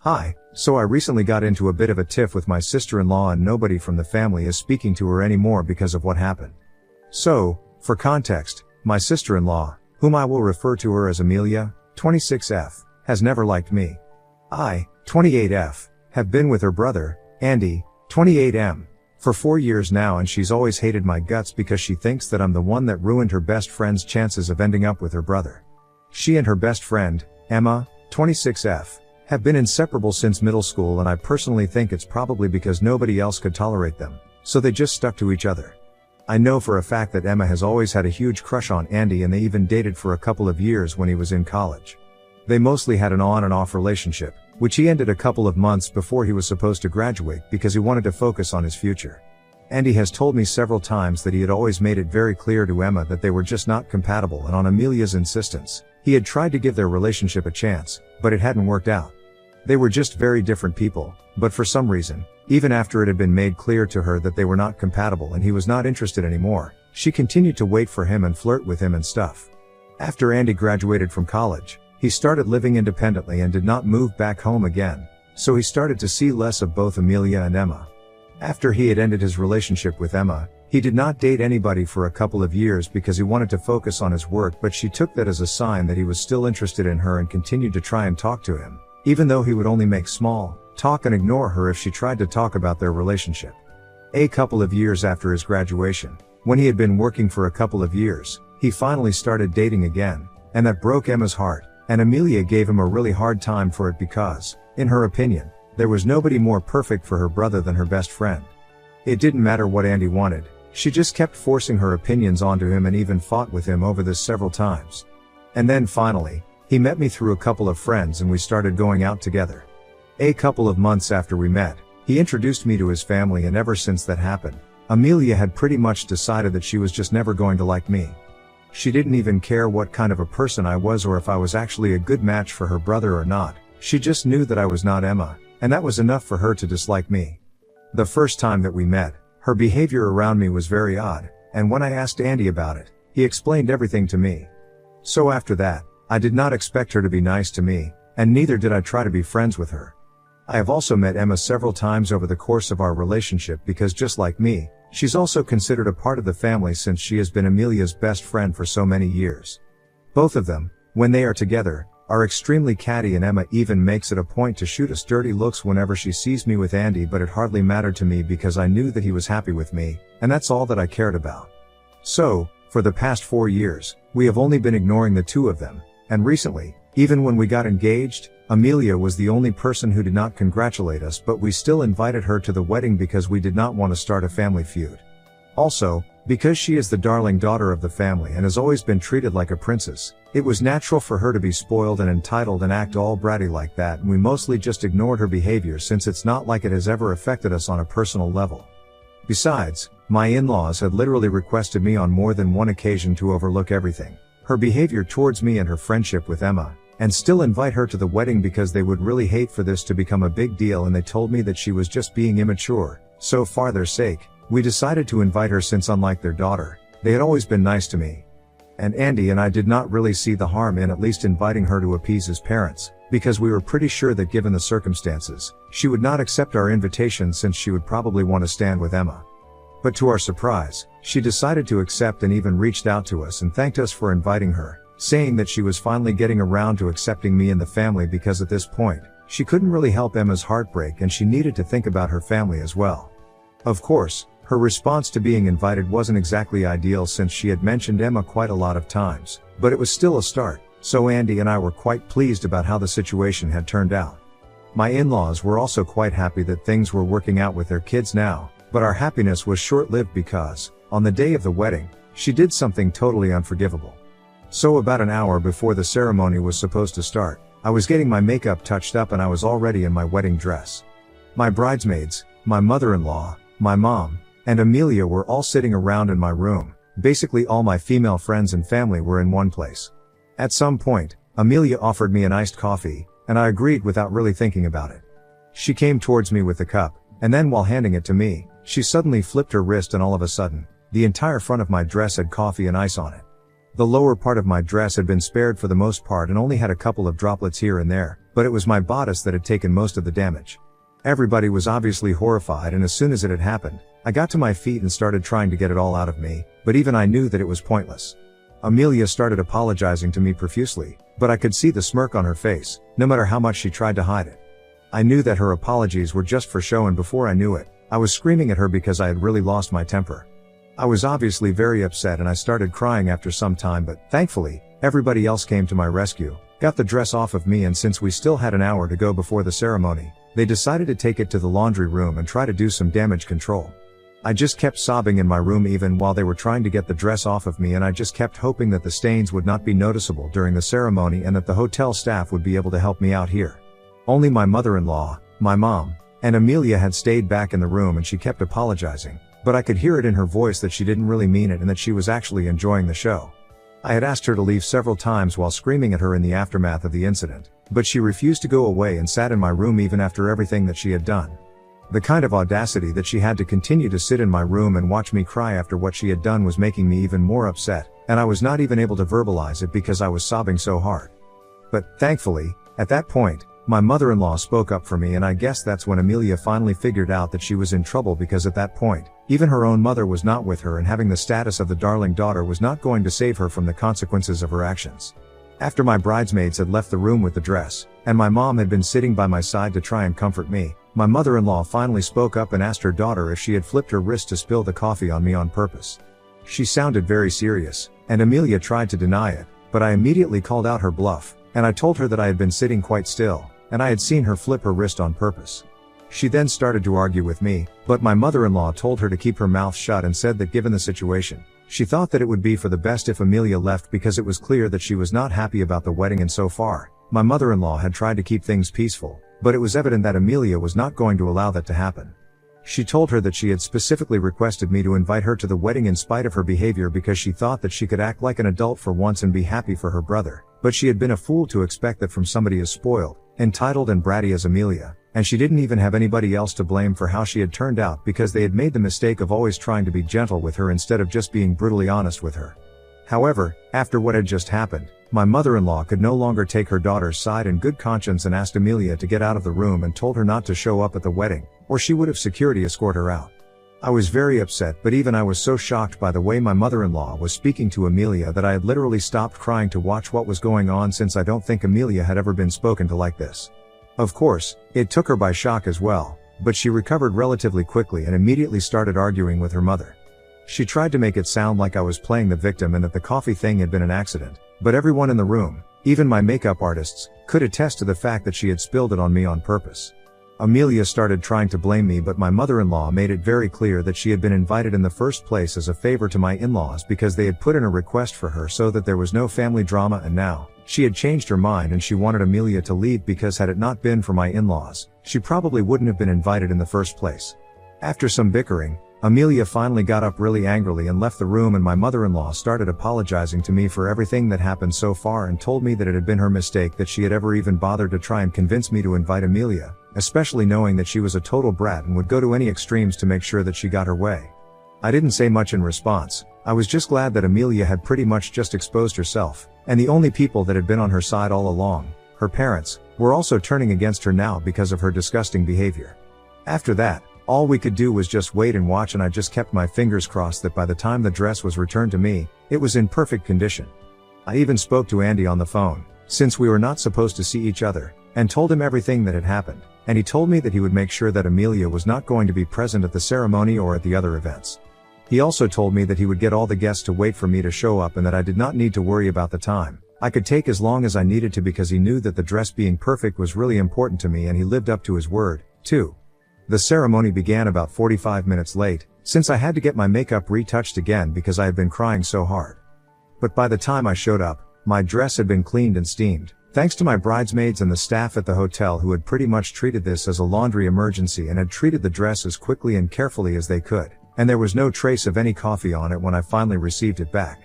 Hi, so I recently got into a bit of a tiff with my sister-in-law and nobody from the family is speaking to her anymore because of what happened. So, for context, my sister-in-law, whom I will refer to her as Amelia, 26F, has never liked me. I, 28F, have been with her brother, Andy, 28M, for 4 years now and she's always hated my guts because she thinks that I'm the one that ruined her best friend's chances of ending up with her brother. She and her best friend, Emma, 26F, have been inseparable since middle school and I personally think it's probably because nobody else could tolerate them, so they just stuck to each other. I know for a fact that Emma has always had a huge crush on Andy and they even dated for a couple of years when he was in college. They mostly had an on and off relationship, which he ended a couple of months before he was supposed to graduate because he wanted to focus on his future. Andy has told me several times that he had always made it very clear to Emma that they were just not compatible and on Amelia's insistence, he had tried to give their relationship a chance, but it hadn't worked out. They were just very different people, but for some reason, even after it had been made clear to her that they were not compatible and he was not interested anymore, she continued to wait for him and flirt with him and stuff. After Andy graduated from college, he started living independently and did not move back home again, so he started to see less of both Amelia and Emma. After he had ended his relationship with Emma, he did not date anybody for a couple of years because he wanted to focus on his work, but she took that as a sign that he was still interested in her and continued to try and talk to him, even though he would only make small talk and ignore her if she tried to talk about their relationship. A couple of years after his graduation, when he had been working for a couple of years, he finally started dating again, and that broke Emma's heart, and Amelia gave him a really hard time for it because, in her opinion, there was nobody more perfect for her brother than her best friend. It didn't matter what Andy wanted, she just kept forcing her opinions onto him and even fought with him over this several times. And then finally, he met me through a couple of friends and we started going out together. A couple of months after we met, he introduced me to his family and ever since that happened, Amelia had pretty much decided that she was just never going to like me. She didn't even care what kind of a person I was or if I was actually a good match for her brother or not, she just knew that I was not Emma, and that was enough for her to dislike me. The first time that we met, her behavior around me was very odd, and when I asked Andy about it, he explained everything to me. So after that, I did not expect her to be nice to me, and neither did I try to be friends with her. I have also met Emma several times over the course of our relationship because just like me, she's also considered a part of the family since she has been Amelia's best friend for so many years. Both of them, when they are together, are extremely catty and Emma even makes it a point to shoot us dirty looks whenever she sees me with Andy, but it hardly mattered to me because I knew that he was happy with me, and that's all that I cared about. So, for the past 4 years, we have only been ignoring the two of them, and recently, even when we got engaged, Amelia was the only person who did not congratulate us, but we still invited her to the wedding because we did not want to start a family feud. Also, because she is the darling daughter of the family and has always been treated like a princess, it was natural for her to be spoiled and entitled and act all bratty like that, and we mostly just ignored her behavior since it's not like it has ever affected us on a personal level. Besides, my in-laws had literally requested me on more than one occasion to overlook everything, her behavior towards me and her friendship with Emma, and still invite her to the wedding because they would really hate for this to become a big deal, and they told me that she was just being immature, so for their sake, we decided to invite her since unlike their daughter, they had always been nice to me. And Andy and I did not really see the harm in at least inviting her to appease his parents, because we were pretty sure that given the circumstances, she would not accept our invitation since she would probably want to stand with Emma. But to our surprise, she decided to accept and even reached out to us and thanked us for inviting her, saying that she was finally getting around to accepting me in the family because at this point, she couldn't really help Emma's heartbreak and she needed to think about her family as well. Of course, her response to being invited wasn't exactly ideal since she had mentioned Emma quite a lot of times, but it was still a start, so Andy and I were quite pleased about how the situation had turned out. My in-laws were also quite happy that things were working out with their kids now, but our happiness was short-lived because, on the day of the wedding, she did something totally unforgivable. So about an hour before the ceremony was supposed to start, I was getting my makeup touched up and I was already in my wedding dress. My bridesmaids, my mother-in-law, my mom, and Amelia were all sitting around in my room. Basically all my female friends and family were in one place. At some point, Amelia offered me an iced coffee, and I agreed without really thinking about it. She came towards me with the cup, and then while handing it to me, she suddenly flipped her wrist and all of a sudden, the entire front of my dress had coffee and ice on it. The lower part of my dress had been spared for the most part and only had a couple of droplets here and there, but it was my bodice that had taken most of the damage. Everybody was obviously horrified, and as soon as it had happened, I got to my feet and started trying to get it all out of me, but even I knew that it was pointless. Amelia started apologizing to me profusely, but I could see the smirk on her face, no matter how much she tried to hide it. I knew that her apologies were just for show, and before I knew it, I was screaming at her because I had really lost my temper. I was obviously very upset and I started crying after some time, but thankfully, everybody else came to my rescue, got the dress off of me, and since we still had an hour to go before the ceremony, they decided to take it to the laundry room and try to do some damage control. I just kept sobbing in my room even while they were trying to get the dress off of me, and I just kept hoping that the stains would not be noticeable during the ceremony and that the hotel staff would be able to help me out here. Only my mother-in-law, my mom, and Amelia had stayed back in the room, and she kept apologizing, but I could hear it in her voice that she didn't really mean it and that she was actually enjoying the show. I had asked her to leave several times while screaming at her in the aftermath of the incident, but she refused to go away and sat in my room even after everything that she had done. The kind of audacity that she had to continue to sit in my room and watch me cry after what she had done was making me even more upset, and I was not even able to verbalize it because I was sobbing so hard. But, thankfully, at that point, my mother-in-law spoke up for me, and I guess that's when Amelia finally figured out that she was in trouble, because at that point, even her own mother was not with her, and having the status of the darling daughter was not going to save her from the consequences of her actions. After my bridesmaids had left the room with the dress, and my mom had been sitting by my side to try and comfort me, my mother-in-law finally spoke up and asked her daughter if she had flipped her wrist to spill the coffee on me on purpose. She sounded very serious, and Amelia tried to deny it, but I immediately called out her bluff, and I told her that I had been sitting quite still, and I had seen her flip her wrist on purpose. She then started to argue with me, but my mother-in-law told her to keep her mouth shut and said that given the situation, she thought that it would be for the best if Amelia left, because it was clear that she was not happy about the wedding, and so far, my mother-in-law had tried to keep things peaceful, but it was evident that Amelia was not going to allow that to happen. She told her that she had specifically requested me to invite her to the wedding in spite of her behavior, because she thought that she could act like an adult for once and be happy for her brother, but she had been a fool to expect that from somebody as spoiled, entitled and bratty as Amelia, and she didn't even have anybody else to blame for how she had turned out, because they had made the mistake of always trying to be gentle with her instead of just being brutally honest with her. However, after what had just happened, my mother-in-law could no longer take her daughter's side in good conscience and asked Amelia to get out of the room and told her not to show up at the wedding, or she would have security escort her out. I was very upset, but even I was so shocked by the way my mother-in-law was speaking to Amelia that I had literally stopped crying to watch what was going on, since I don't think Amelia had ever been spoken to like this. Of course, it took her by shock as well, but she recovered relatively quickly and immediately started arguing with her mother. She tried to make it sound like I was playing the victim and that the coffee thing had been an accident, but everyone in the room, even my makeup artists, could attest to the fact that she had spilled it on me on purpose. Amelia started trying to blame me, but my mother-in-law made it very clear that she had been invited in the first place as a favor to my in-laws because they had put in a request for her so that there was no family drama, and now, she had changed her mind and she wanted Amelia to leave because had it not been for my in-laws, she probably wouldn't have been invited in the first place. After some bickering, Amelia finally got up really angrily and left the room, and my mother-in-law started apologizing to me for everything that happened so far and told me that it had been her mistake that she had ever even bothered to try and convince me to invite Amelia, especially knowing that she was a total brat and would go to any extremes to make sure that she got her way. I didn't say much in response. I was just glad that Amelia had pretty much just exposed herself, and the only people that had been on her side all along, her parents, were also turning against her now because of her disgusting behavior. After that, all we could do was just wait and watch, and I just kept my fingers crossed that by the time the dress was returned to me, it was in perfect condition. I even spoke to Andy on the phone, since we were not supposed to see each other, and told him everything that had happened, and he told me that he would make sure that Amelia was not going to be present at the ceremony or at the other events. He also told me that he would get all the guests to wait for me to show up and that I did not need to worry about the time. I could take as long as I needed to because he knew that the dress being perfect was really important to me, and he lived up to his word, too. The ceremony began about 45 minutes late, since I had to get my makeup retouched again because I had been crying so hard. But by the time I showed up, my dress had been cleaned and steamed, thanks to my bridesmaids and the staff at the hotel, who had pretty much treated this as a laundry emergency and had treated the dress as quickly and carefully as they could, and there was no trace of any coffee on it when I finally received it back.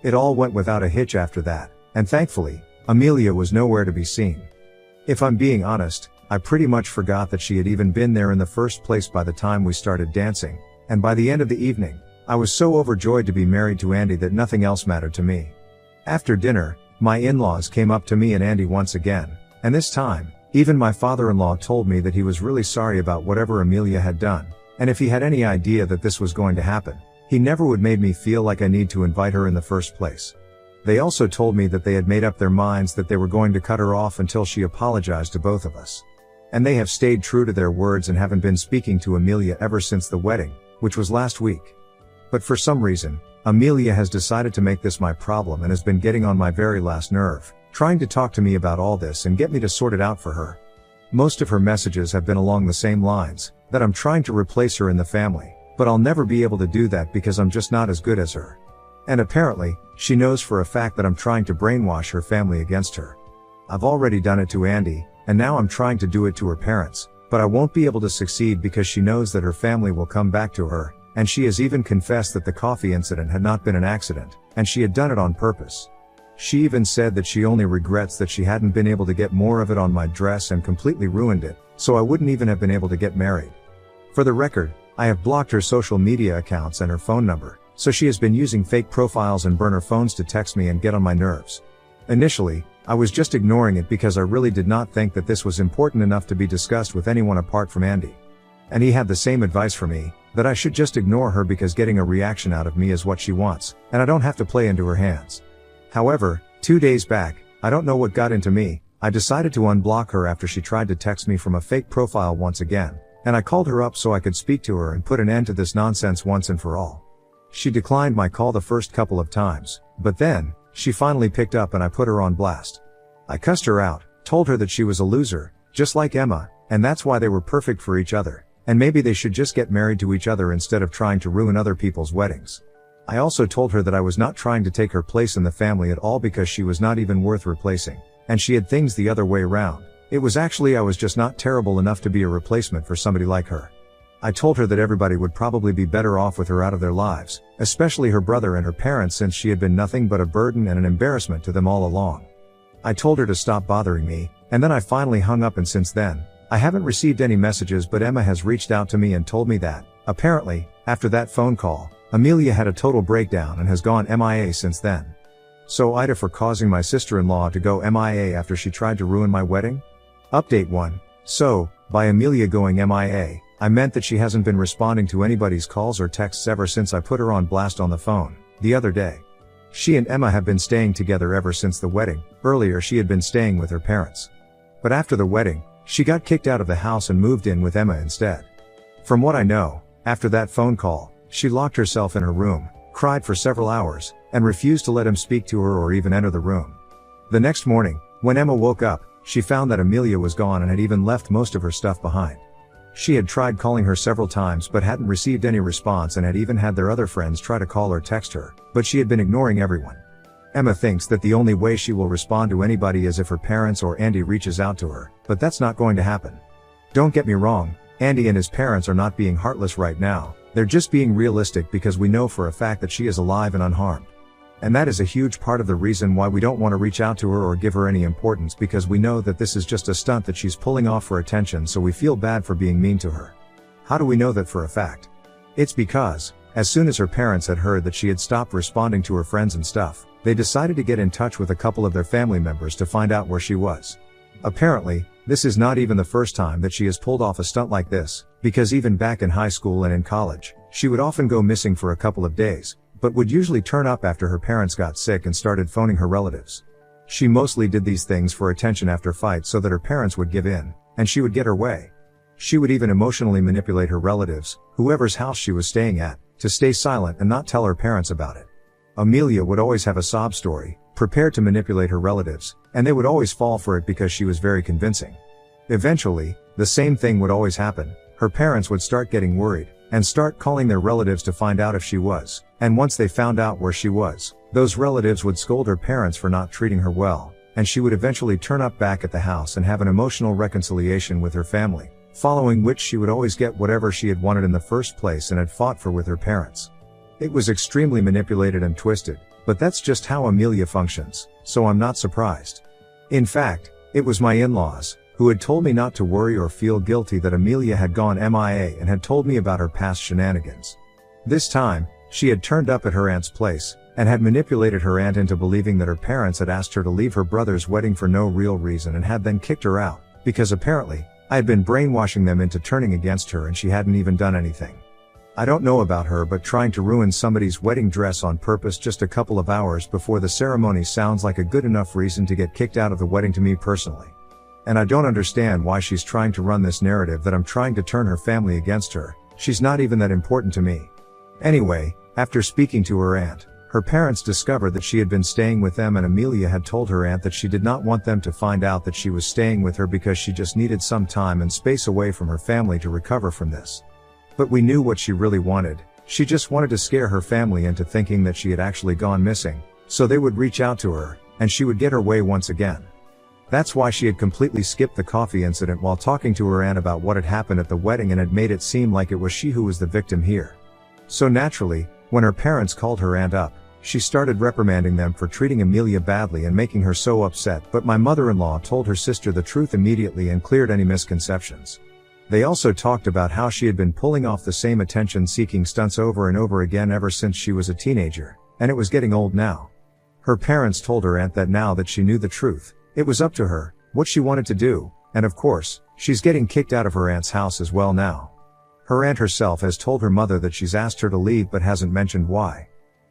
It all went without a hitch after that, and thankfully, Amelia was nowhere to be seen. If I'm being honest, I pretty much forgot that she had even been there in the first place by the time we started dancing, and by the end of the evening, I was so overjoyed to be married to Andy that nothing else mattered to me. After dinner, my in-laws came up to me and Andy once again, and this time, even my father-in-law told me that he was really sorry about whatever Amelia had done, and if he had any idea that this was going to happen, he never would made me feel like I need to invite her in the first place. They also told me that they had made up their minds that they were going to cut her off until she apologized to both of us. And they have stayed true to their words and haven't been speaking to Amelia ever since the wedding, which was last week. But for some reason, Amelia has decided to make this my problem and has been getting on my very last nerve, trying to talk to me about all this and get me to sort it out for her. Most of her messages have been along the same lines, that I'm trying to replace her in the family, but I'll never be able to do that because I'm just not as good as her. And apparently, she knows for a fact that I'm trying to brainwash her family against her. I've already done it to Andy, and now I'm trying to do it to her parents, but I won't be able to succeed because she knows that her family will come back to her, and she has even confessed that the coffee incident had not been an accident, and she had done it on purpose. She even said that she only regrets that she hadn't been able to get more of it on my dress and completely ruined it, so I wouldn't even have been able to get married. For the record, I have blocked her social media accounts and her phone number, so she has been using fake profiles and burner phones to text me and get on my nerves. Initially, I was just ignoring it because I really did not think that this was important enough to be discussed with anyone apart from Andy. And he had the same advice for me, that I should just ignore her because getting a reaction out of me is what she wants, and I don't have to play into her hands. However, 2 days back, I don't know what got into me, I decided to unblock her after she tried to text me from a fake profile once again, and I called her up so I could speak to her and put an end to this nonsense once and for all. She declined my call the first couple of times, but then, she finally picked up and I put her on blast. I cussed her out, told her that she was a loser, just like Emma, and that's why they were perfect for each other, and maybe they should just get married to each other instead of trying to ruin other people's weddings. I also told her that I was not trying to take her place in the family at all because she was not even worth replacing, and she had things the other way around. It was actually I was just not terrible enough to be a replacement for somebody like her. I told her that everybody would probably be better off with her out of their lives, especially her brother and her parents since she had been nothing but a burden and an embarrassment to them all along. I told her to stop bothering me, and then I finally hung up, and since then, I haven't received any messages, but Emma has reached out to me and told me that, apparently, after that phone call, Amelia had a total breakdown and has gone MIA since then. So Ida for causing my sister-in-law to go MIA after she tried to ruin my wedding? Update 1. So, by Amelia going MIA, I meant that she hasn't been responding to anybody's calls or texts ever since I put her on blast on the phone, the other day. She and Emma have been staying together ever since the wedding. Earlier she had been staying with her parents. But after the wedding, she got kicked out of the house and moved in with Emma instead. From what I know, after that phone call, she locked herself in her room, cried for several hours, and refused to let him speak to her or even enter the room. The next morning, when Emma woke up, she found that Amelia was gone and had even left most of her stuff behind. She had tried calling her several times but hadn't received any response and had even had their other friends try to call or text her, but she had been ignoring everyone. Emma thinks that the only way she will respond to anybody is if her parents or Andy reaches out to her, but that's not going to happen. Don't get me wrong, Andy and his parents are not being heartless right now, they're just being realistic because we know for a fact that she is alive and unharmed. And that is a huge part of the reason why we don't want to reach out to her or give her any importance, because we know that this is just a stunt that she's pulling off for attention, so we feel bad for being mean to her. How do we know that for a fact? It's because, as soon as her parents had heard that she had stopped responding to her friends and stuff, they decided to get in touch with a couple of their family members to find out where she was. Apparently, this is not even the first time that she has pulled off a stunt like this, because even back in high school and in college, she would often go missing for a couple of days, but would usually turn up after her parents got sick and started phoning her relatives. She mostly did these things for attention after fights so that her parents would give in, and she would get her way. She would even emotionally manipulate her relatives, whoever's house she was staying at, to stay silent and not tell her parents about it. Amelia would always have a sob story, prepared to manipulate her relatives, and they would always fall for it because she was very convincing. Eventually, the same thing would always happen. Her parents would start getting worried, and start calling their relatives to find out if she was, and once they found out where she was, those relatives would scold her parents for not treating her well, and she would eventually turn up back at the house and have an emotional reconciliation with her family, following which she would always get whatever she had wanted in the first place and had fought for with her parents. It was extremely manipulated and twisted, but that's just how Amelia functions, so I'm not surprised. In fact, it was my in-laws who had told me not to worry or feel guilty that Amelia had gone MIA and had told me about her past shenanigans. This time, she had turned up at her aunt's place, and had manipulated her aunt into believing that her parents had asked her to leave her brother's wedding for no real reason and had then kicked her out, because apparently, I had been brainwashing them into turning against her and she hadn't even done anything. I don't know about her, but trying to ruin somebody's wedding dress on purpose just a couple of hours before the ceremony sounds like a good enough reason to get kicked out of the wedding to me personally. And I don't understand why she's trying to run this narrative that I'm trying to turn her family against her. She's not even that important to me. Anyway, after speaking to her aunt, her parents discovered that she had been staying with them, and Amelia had told her aunt that she did not want them to find out that she was staying with her because she just needed some time and space away from her family to recover from this. But we knew what she really wanted. She just wanted to scare her family into thinking that she had actually gone missing, so they would reach out to her, and she would get her way once again. That's why she had completely skipped the coffee incident while talking to her aunt about what had happened at the wedding and had made it seem like it was she who was the victim here. So naturally, when her parents called her aunt up, she started reprimanding them for treating Amelia badly and making her so upset, but my mother-in-law told her sister the truth immediately and cleared any misconceptions. They also talked about how she had been pulling off the same attention-seeking stunts over and over again ever since she was a teenager, and it was getting old now. Her parents told her aunt that now that she knew the truth, it was up to her, what she wanted to do, and of course, she's getting kicked out of her aunt's house as well now. Her aunt herself has told her mother that she's asked her to leave but hasn't mentioned why.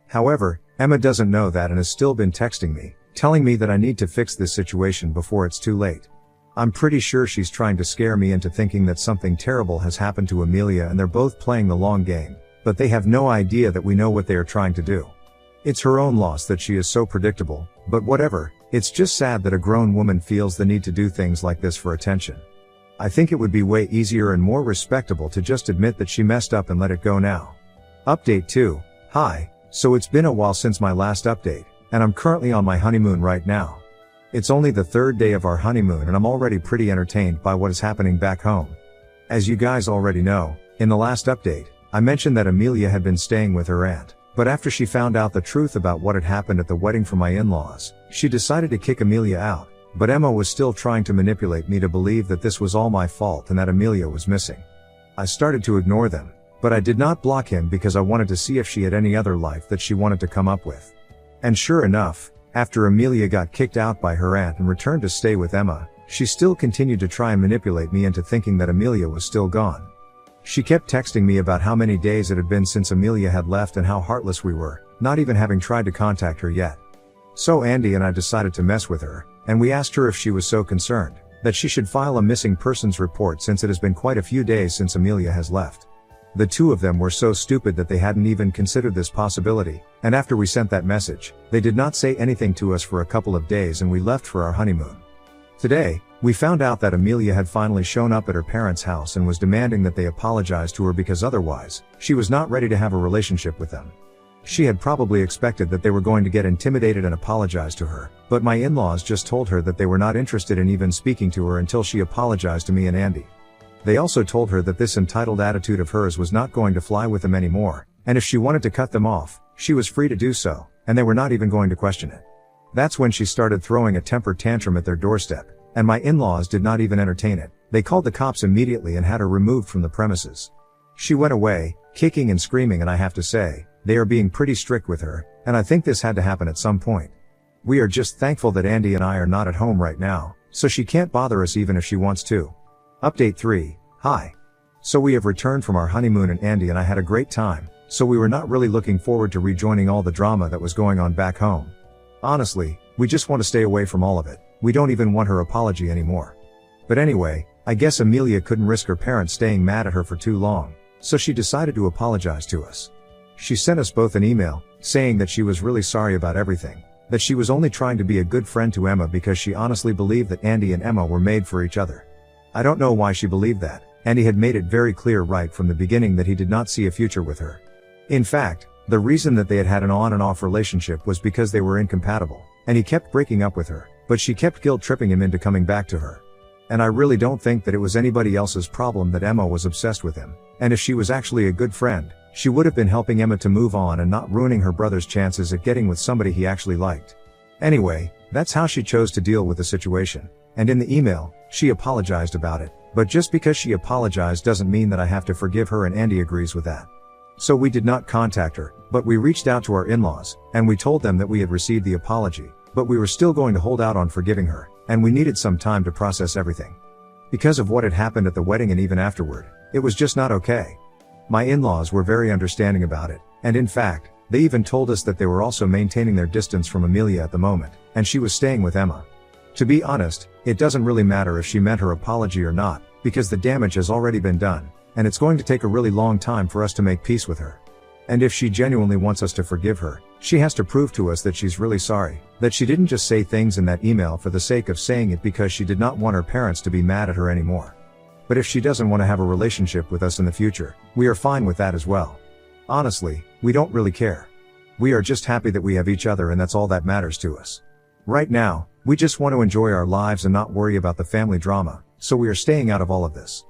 However, Emma doesn't know that and has still been texting me, telling me that I need to fix this situation before it's too late. I'm pretty sure she's trying to scare me into thinking that something terrible has happened to Amelia and they're both playing the long game, but they have no idea that we know what they are trying to do. It's her own loss that she is so predictable, but whatever, it's just sad that a grown woman feels the need to do things like this for attention. I think it would be way easier and more respectable to just admit that she messed up and let it go now. Update 2. Hi, so it's been a while since my last update, and I'm currently on my honeymoon right now. It's only the third day of our honeymoon and I'm already pretty entertained by what is happening back home. As you guys already know, in the last update, I mentioned that Amelia had been staying with her aunt, but after she found out the truth about what had happened at the wedding for my in-laws, she decided to kick Amelia out, but Emma was still trying to manipulate me to believe that this was all my fault and that Amelia was missing. I started to ignore them, but I did not block him because I wanted to see if she had any other life that she wanted to come up with. And sure enough, after Amelia got kicked out by her aunt and returned to stay with Emma, she still continued to try and manipulate me into thinking that Amelia was still gone. She kept texting me about how many days it had been since Amelia had left and how heartless we were, not even having tried to contact her yet. So Andy and I decided to mess with her, and we asked her if she was so concerned that she should file a missing persons report since it has been quite a few days since Amelia has left. The two of them were so stupid that they hadn't even considered this possibility, and after we sent that message, they did not say anything to us for a couple of days and we left for our honeymoon. Today, we found out that Amelia had finally shown up at her parents' house and was demanding that they apologize to her because otherwise, she was not ready to have a relationship with them. She had probably expected that they were going to get intimidated and apologize to her, but my in-laws just told her that they were not interested in even speaking to her until she apologized to me and Andy. They also told her that this entitled attitude of hers was not going to fly with them anymore, and if she wanted to cut them off, she was free to do so, and they were not even going to question it. That's when she started throwing a temper tantrum at their doorstep, and my in-laws did not even entertain it. They called the cops immediately and had her removed from the premises. She went away, kicking and screaming, and I have to say, they are being pretty strict with her, and I think this had to happen at some point. We are just thankful that Andy and I are not at home right now, so she can't bother us even if she wants to. Update 3. Hi. So we have returned from our honeymoon and Andy and I had a great time, so we were not really looking forward to rejoining all the drama that was going on back home. Honestly, we just want to stay away from all of it. We don't even want her apology anymore. But anyway, I guess Amelia couldn't risk her parents staying mad at her for too long, so she decided to apologize to us. She sent us both an email, saying that she was really sorry about everything, that she was only trying to be a good friend to Emma because she honestly believed that Andy and Emma were made for each other. I don't know why she believed that. Andy had made it very clear right from the beginning that he did not see a future with her. In fact, the reason that they had had an on and off relationship was because they were incompatible, and he kept breaking up with her, but she kept guilt-tripping him into coming back to her. And I really don't think that it was anybody else's problem that Emma was obsessed with him, and if she was actually a good friend, she would have been helping Emma to move on and not ruining her brother's chances at getting with somebody he actually liked. Anyway, that's how she chose to deal with the situation, and in the email, she apologized about it, but just because she apologized doesn't mean that I have to forgive her, and Andy agrees with that. So we did not contact her, but we reached out to our in-laws, and we told them that we had received the apology, but we were still going to hold out on forgiving her, and we needed some time to process everything. Because of what had happened at the wedding and even afterward, it was just not okay. My in-laws were very understanding about it, and in fact, they even told us that they were also maintaining their distance from Amelia at the moment, and she was staying with Emma. To be honest, it doesn't really matter if she meant her apology or not, because the damage has already been done, and it's going to take a really long time for us to make peace with her. And if she genuinely wants us to forgive her, she has to prove to us that she's really sorry, that she didn't just say things in that email for the sake of saying it because she did not want her parents to be mad at her anymore. But if she doesn't want to have a relationship with us in the future, we are fine with that as well. Honestly, we don't really care. We are just happy that we have each other, and that's all that matters to us. Right now, we just want to enjoy our lives and not worry about the family drama, so we are staying out of all of this.